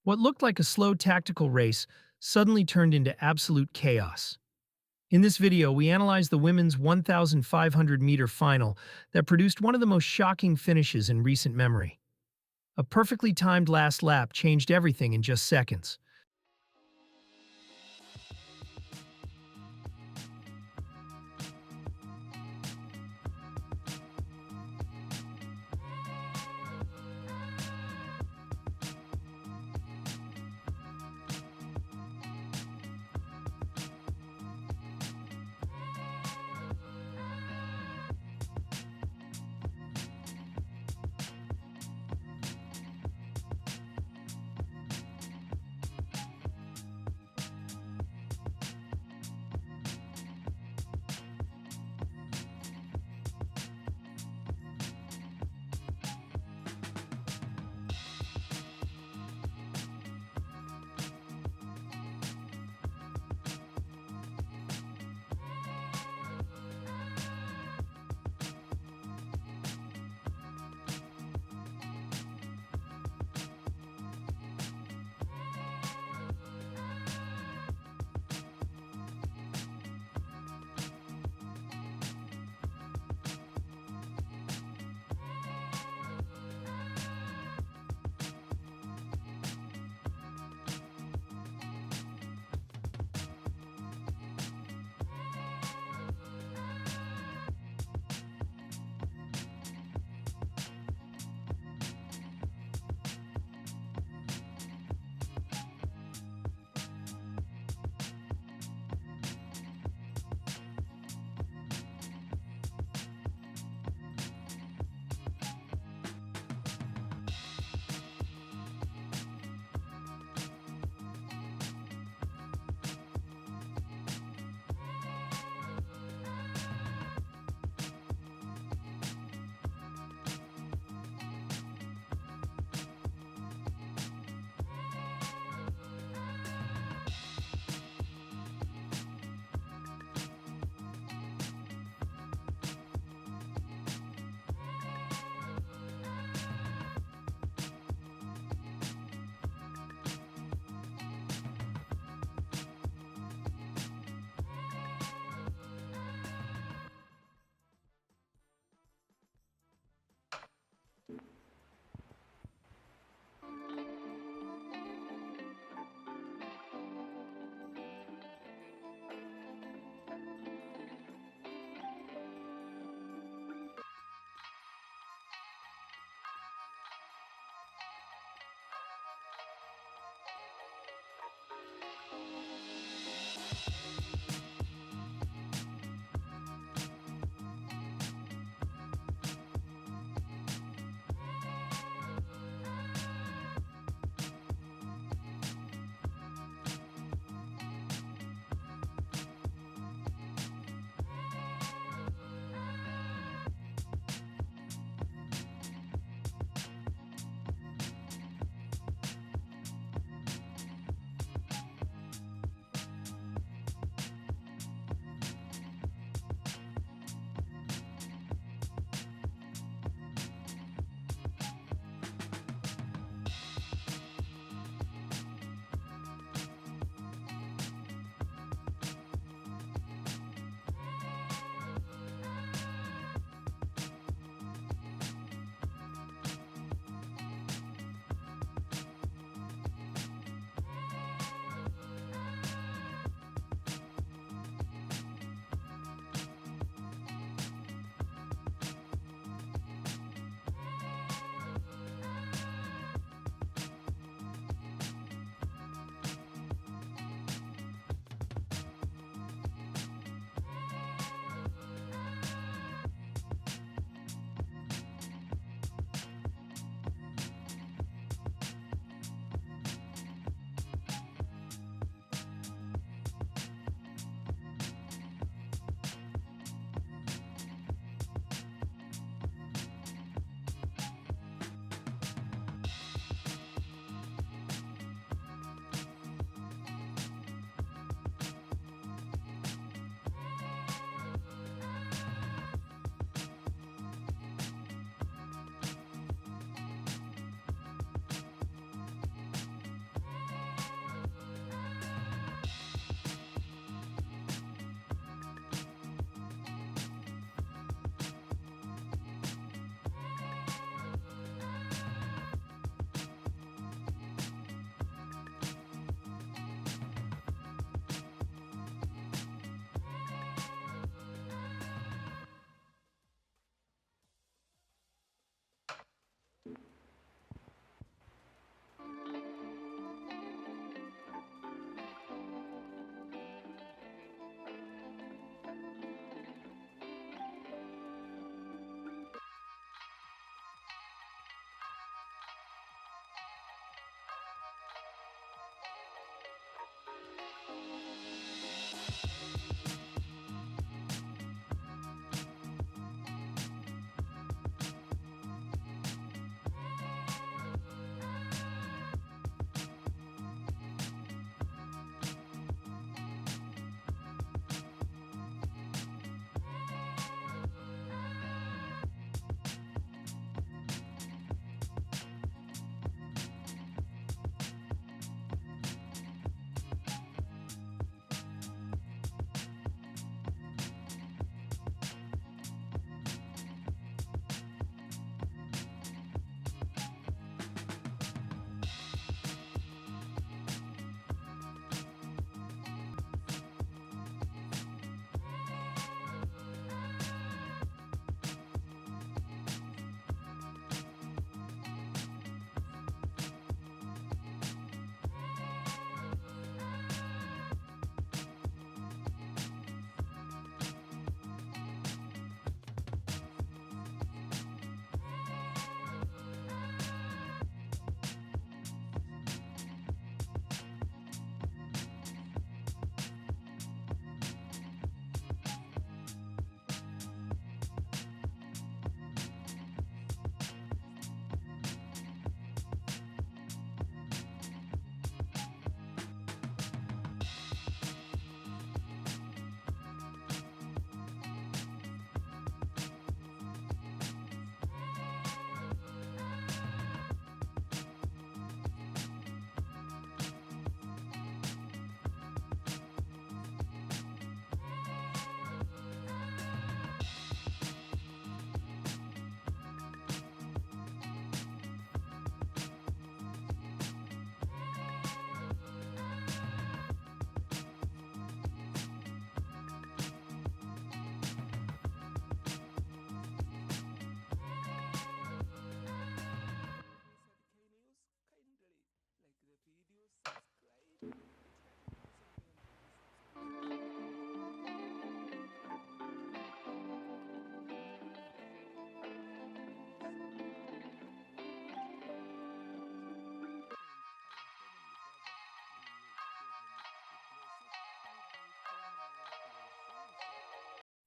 What looked like a slow tactical race suddenly turned into absolute chaos. In this video, we analyze the women's 1,500-meter final that produced one of the most shocking finishes in recent memory. A perfectly timed last lap changed everything in just seconds.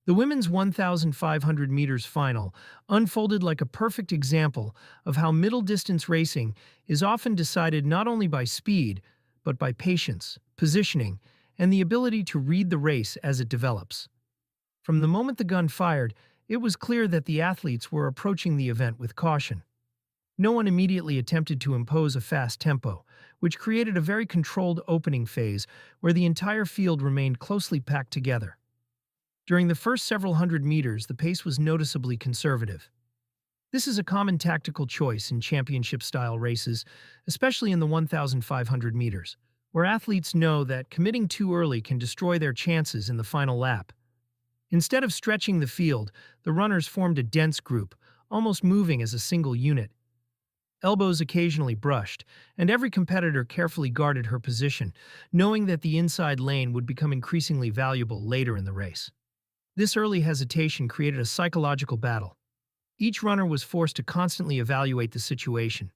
The women's 1,500 meters final unfolded like a perfect example of how middle-distance racing is often decided not only by speed, but by patience, positioning, and the ability to read the race as it develops. From the moment the gun fired, it was clear that the athletes were approaching the event with caution. No one immediately attempted to impose a fast tempo, which created a very controlled opening phase where the entire field remained closely packed together. During the first several hundred meters, the pace was noticeably conservative. This is a common tactical choice in championship-style races, especially in the 1,500 meters, where athletes know that committing too early can destroy their chances in the final lap. Instead of stretching the field, the runners formed a dense group, almost moving as a single unit. Elbows occasionally brushed, and every competitor carefully guarded her position, knowing that the inside lane would become increasingly valuable later in the race. This early hesitation created a psychological battle. Each runner was forced to constantly evaluate the situation.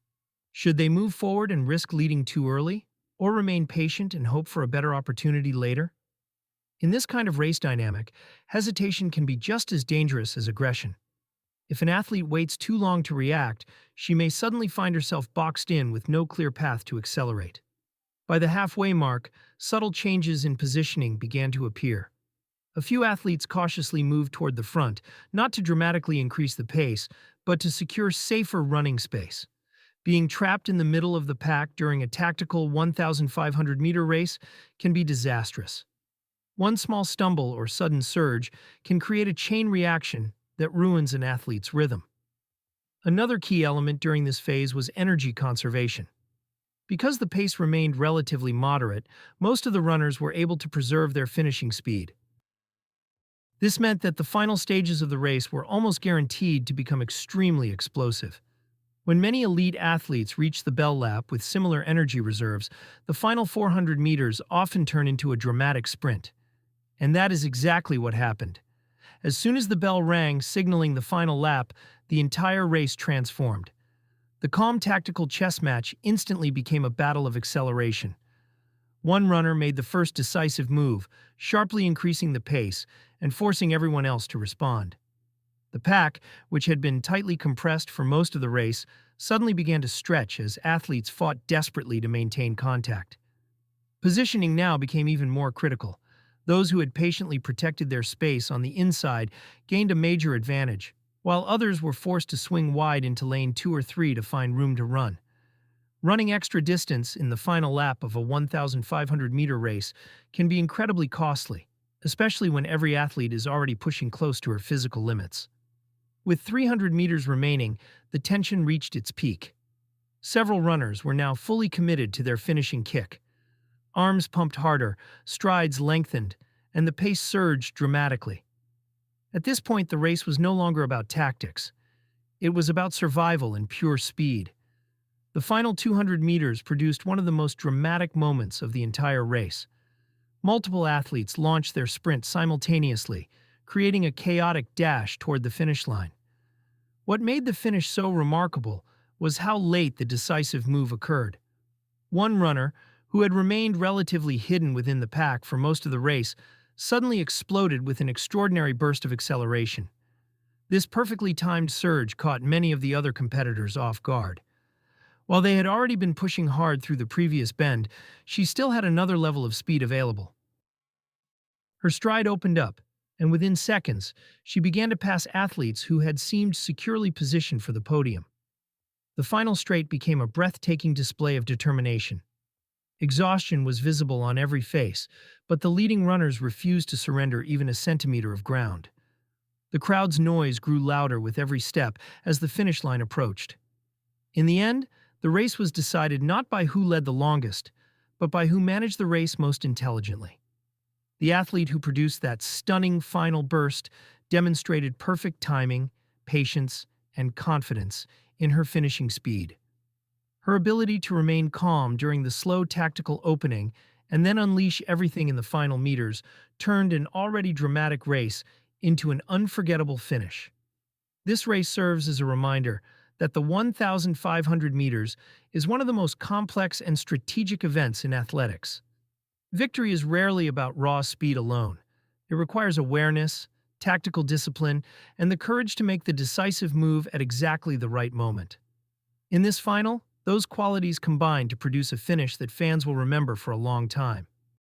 Should they move forward and risk leading too early, or remain patient and hope for a better opportunity later? In this kind of race dynamic, hesitation can be just as dangerous as aggression. If an athlete waits too long to react, she may suddenly find herself boxed in with no clear path to accelerate. By the halfway mark, subtle changes in positioning began to appear. A few athletes cautiously moved toward the front, not to dramatically increase the pace, but to secure safer running space. Being trapped in the middle of the pack during a tactical 1,500-meter race can be disastrous. One small stumble or sudden surge can create a chain reaction that ruins an athlete's rhythm. Another key element during this phase was energy conservation. Because the pace remained relatively moderate, most of the runners were able to preserve their finishing speed. This meant that the final stages of the race were almost guaranteed to become extremely explosive. When many elite athletes reach the bell lap with similar energy reserves, the final 400 meters often turn into a dramatic sprint. And that is exactly what happened. As soon as the bell rang, signaling the final lap, the entire race transformed. The calm tactical chess match instantly became a battle of acceleration. One runner made the first decisive move, sharply increasing the pace and forcing everyone else to respond. The pack, which had been tightly compressed for most of the race, suddenly began to stretch as athletes fought desperately to maintain contact. Positioning now became even more critical. Those who had patiently protected their space on the inside gained a major advantage, while others were forced to swing wide into lane 2 or 3 to find room to run. Running extra distance in the final lap of a 1,500-meter race can be incredibly costly, especially when every athlete is already pushing close to her physical limits. With 300 meters remaining, the tension reached its peak. Several runners were now fully committed to their finishing kick. Arms pumped harder, strides lengthened, and the pace surged dramatically. At this point, the race was no longer about tactics. It was about survival and pure speed. The final 200 meters produced one of the most dramatic moments of the entire race. Multiple athletes launched their sprint simultaneously, creating a chaotic dash toward the finish line. What made the finish so remarkable was how late the decisive move occurred. One runner, who had remained relatively hidden within the pack for most of the race, suddenly exploded with an extraordinary burst of acceleration. This perfectly timed surge caught many of the other competitors off guard. While they had already been pushing hard through the previous bend, she still had another level of speed available. Her stride opened up, and within seconds, she began to pass athletes who had seemed securely positioned for the podium. The final straight became a breathtaking display of determination. Exhaustion was visible on every face, but the leading runners refused to surrender even a centimeter of ground. The crowd's noise grew louder with every step as the finish line approached. In the end, the race was decided not by who led the longest, but by who managed the race most intelligently. The athlete who produced that stunning final burst demonstrated perfect timing, patience, and confidence in her finishing speed. Her ability to remain calm during the slow tactical opening and then unleash everything in the final meters turned an already dramatic race into an unforgettable finish. This race serves as a reminder that the 1,500 meters is one of the most complex and strategic events in athletics. Victory is rarely about raw speed alone. It requires awareness, tactical discipline, and the courage to make the decisive move at exactly the right moment. In this final, those qualities combine to produce a finish that fans will remember for a long time.